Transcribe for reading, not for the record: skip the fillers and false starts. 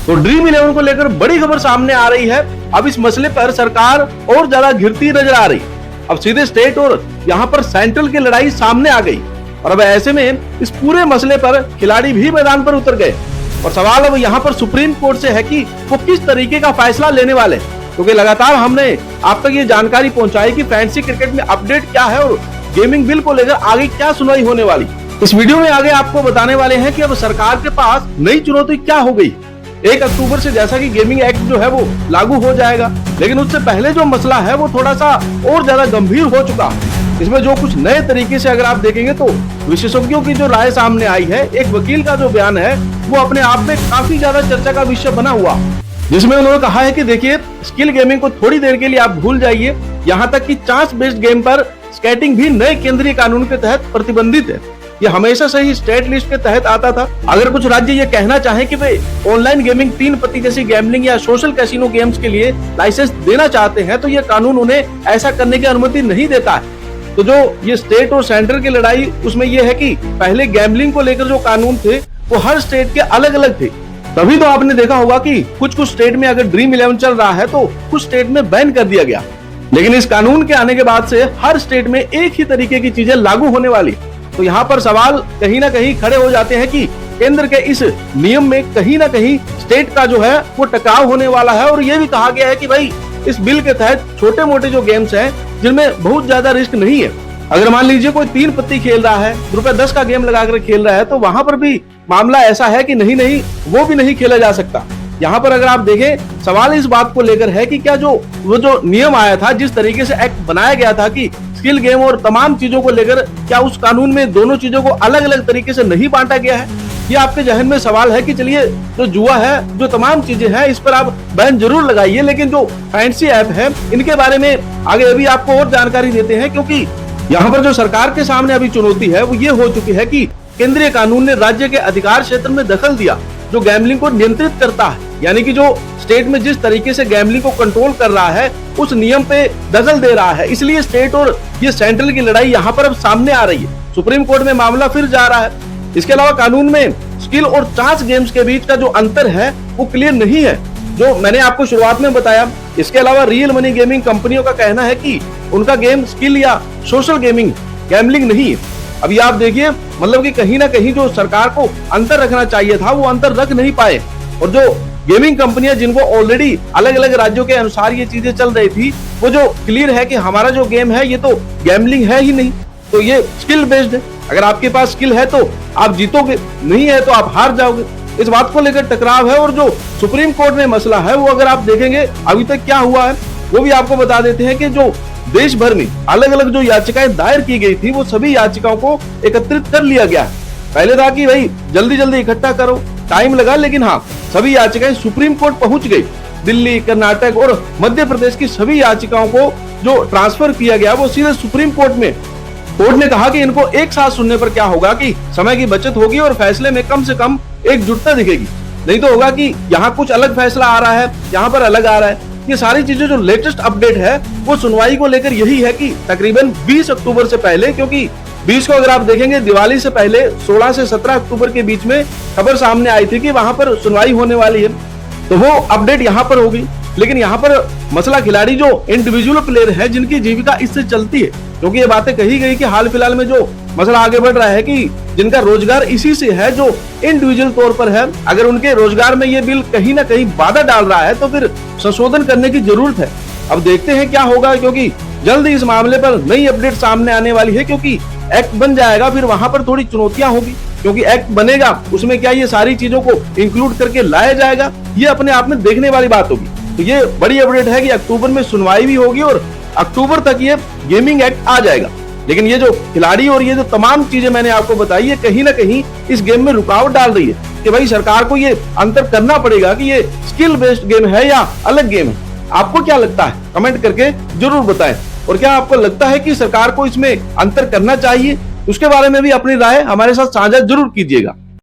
तो ड्रीम 11 को लेकर बड़ी खबर सामने आ रही है। अब इस मसले पर सरकार और ज्यादा घिरती नजर आ रही। अब सीधे स्टेट और यहाँ पर सेंट्रल की लड़ाई सामने आ गई और अब ऐसे में इस पूरे मसले पर खिलाड़ी भी मैदान पर उतर गए और सवाल अब यहाँ पर सुप्रीम कोर्ट से है कि वो किस तरीके का फैसला लेने वाले, क्योंकि लगातार हमने आप तक ये जानकारी पहुंचाई कि फैंसी क्रिकेट में अपडेट क्या है और गेमिंग बिल को लेकर आगे क्या सुनवाई होने वाली। इस वीडियो में आगे आपको बताने वाले हैं कि अब सरकार के पास नई चुनौती क्या हो गई। 1 अक्टूबर से जैसा कि गेमिंग एक्ट जो है वो लागू हो जाएगा, लेकिन उससे पहले जो मसला है वो थोड़ा सा और ज्यादा गंभीर हो चुका। इसमें जो कुछ नए तरीके से अगर आप देखेंगे तो विशेषज्ञों की जो राय सामने आई है, एक वकील का जो बयान है वो अपने आप में काफी ज्यादा चर्चा का विषय बना हुआ, जिसमें उन्होंने कहा है कि देखिए स्किल गेमिंग को थोड़ी देर के लिए आप भूल जाइए, यहाँ तक कि चांस बेस्ड गेम पर स्केटिंग भी नए केंद्रीय कानून के तहत प्रतिबंधित है। ये हमेशा से ही स्टेट लिस्ट के तहत आता था। अगर कुछ राज्य ये कहना चाहें कि वे ऑनलाइन गेमिंग 3 पत्ती जैसी गैम्बलिंग या सोशल कैसीनो गेम्स के लिए लाइसेंस देना चाहते हैं तो ये कानून उन्हें ऐसा करने की अनुमति नहीं देता है। तो जो ये स्टेट और सेंट्रल की लड़ाई उसमें ये है कि पहले गैम्बलिंग को लेकर जो कानून थे वो हर स्टेट के अलग अलग थे। तभी तो आपने देखा होगा कि कुछ स्टेट में अगर ड्रीम 11 चल रहा है तो कुछ स्टेट में बैन कर दिया गया, लेकिन इस कानून के आने के बाद से हर स्टेट में एक ही तरीके की चीजें लागू होने वाली। तो यहाँ पर सवाल कहीं ना कहीं खड़े हो जाते हैं कि केंद्र के इस नियम में कहीं ना कहीं स्टेट का जो है वो टकराव होने वाला है। और ये भी कहा गया है कि भाई इस बिल के तहत छोटे मोटे जो गेम्स हैं जिनमें बहुत ज्यादा रिस्क नहीं है, अगर मान लीजिए कोई 3 पत्ती खेल रहा है, ₹10 का गेम लगाकर खेल रहा है, तो वहां पर भी मामला ऐसा है कि नहीं वो भी नहीं खेला जा सकता। यहाँ पर अगर आप देखें सवाल इस बात को लेकर है कि क्या वो जो नियम आया था, जिस तरीके से एक्ट बनाया गया था कि स्किल गेम और तमाम चीजों को लेकर, क्या उस कानून में दोनों चीजों को अलग अलग तरीके से नहीं बांटा गया है? ये आपके जहन में सवाल है कि चलिए जो जुआ है, जो तमाम चीजें हैं, इस पर आप बैन जरूर लगाइए, लेकिन जो फैंसी ऐप है इनके बारे में आगे अभी आपको और जानकारी देते हैं, क्योंकि यहाँ पर जो सरकार के सामने अभी चुनौती है वो ये हो चुकी है कि केंद्रीय कानून ने राज्य के अधिकार क्षेत्र में दखल दिया जो गैम्बलिंग को नियंत्रित करता है। यानी कि जो स्टेट में जिस तरीके से गैम्बलिंग को कंट्रोल कर रहा है उस नियम पे दखल दे रहा है। इसलिए स्टेट और ये सेंट्रल की लड़ाई यहाँ पर अब सामने आ रही है। सुप्रीम कोर्ट में मामला फिर जा रहा है। इसके अलावा कानून में स्किल और चांस गेम्स के बीच का जो अंतर है वो क्लियर नहीं है, जो मैंने आपको शुरुआत में बताया। इसके अलावा रियल मनी गेमिंग कंपनियों का कहना है कि उनका गेम स्किल या सोशल गेमिंग गैम्बलिंग नहीं है। अभी आप देखिए मतलब कि कहीं ना कहीं जो सरकार को अंतर रखना चाहिए था वो अंतर रख नहीं पाए, और जो गेमिंग कंपनियां जिनको ऑलरेडी अलग अलग राज्यों के अनुसार ये चीजें चल रही थी वो जो क्लियर है कि हमारा जो गेम है ये तो गैम्बलिंग है ही नहीं, तो ये स्किल बेस्ड है। अगर आपके पास स्किल है तो आप जीतोगे, नहीं है तो आप हार जाओगे। इस बात को लेकर टकराव है। और जो सुप्रीम कोर्ट में मसला है वो अगर आप देखेंगे अभी तक क्या हुआ है वो भी आपको बता देते हैं कि जो देश भर में अलग अलग जो याचिकाएं दायर की गई थी वो सभी याचिकाओं को एकत्रित कर लिया गया। पहले था कि भाई जल्दी जल्दी इकट्ठा करो, टाइम लगा, लेकिन हाँ सभी याचिकाएं सुप्रीम कोर्ट पहुंच गई। दिल्ली, कर्नाटक और मध्य प्रदेश की सभी याचिकाओं को जो ट्रांसफर किया गया वो सीधे सुप्रीम कोर्ट में। कोर्ट ने कहा कि इनको एक साथ सुनने पर क्या होगा कि समय की बचत होगी और फैसले में कम से कम एकजुटता दिखेगी। नहीं तो होगा कि यहाँ कुछ अलग फैसला आ रहा है, यहाँ पर अलग आ रहा है। ये सारी चीजें जो लेटेस्ट अपडेट है वो सुनवाई को लेकर यही है कि तकरीबन 20 अक्टूबर से पहले, क्योंकि 20 को अगर आप देखेंगे दिवाली से पहले 16 से 17 अक्टूबर के बीच में खबर सामने आई थी कि वहां पर सुनवाई होने वाली है, तो वो अपडेट यहाँ पर होगी। लेकिन यहाँ पर मसला खिलाड़ी जो इंडिविजुअल प्लेयर है जिनकी जीविका इससे चलती है, क्योंकि ये बातें कही गई कि हाल फिलहाल में जो मसला आगे बढ़ रहा है कि जिनका रोजगार इसी से है, जो इंडिविजुअल तौर पर है, अगर उनके रोजगार में ये बिल कहीं ना कहीं बाधा डाल रहा है तो फिर संशोधन करने की जरूरत है। अब देखते हैं क्या होगा, क्योंकि जल्द ही इस मामले पर नई अपडेट सामने आने वाली है, क्योंकि एक्ट बन जाएगा फिर वहां पर थोड़ी चुनौतियां होगी, क्योंकि एक्ट बनेगा उसमें क्या ये सारी चीजों को इंक्लूड करके लाया जाएगा, ये अपने आप में देखने वाली बात होगी। तो ये बड़ी अपडेट है कि अक्टूबर में सुनवाई भी होगी और अक्टूबर तक ये गेमिंग एक्ट आ जाएगा। लेकिन ये जो खिलाड़ी और ये जो तमाम चीजें मैंने आपको बताई है कहीं ना कहीं इस गेम में रुकावट डाल रही है कि भाई सरकार को ये अंतर करना पड़ेगा कि ये स्किल बेस्ड गेम है या अलग गेम है। आपको क्या लगता है कमेंट करके जरूर बताएं, और क्या आपको लगता है कि सरकार को इसमें अंतर करना चाहिए, उसके बारे में भी अपनी राय हमारे साथ साझा जरूर कीजिएगा।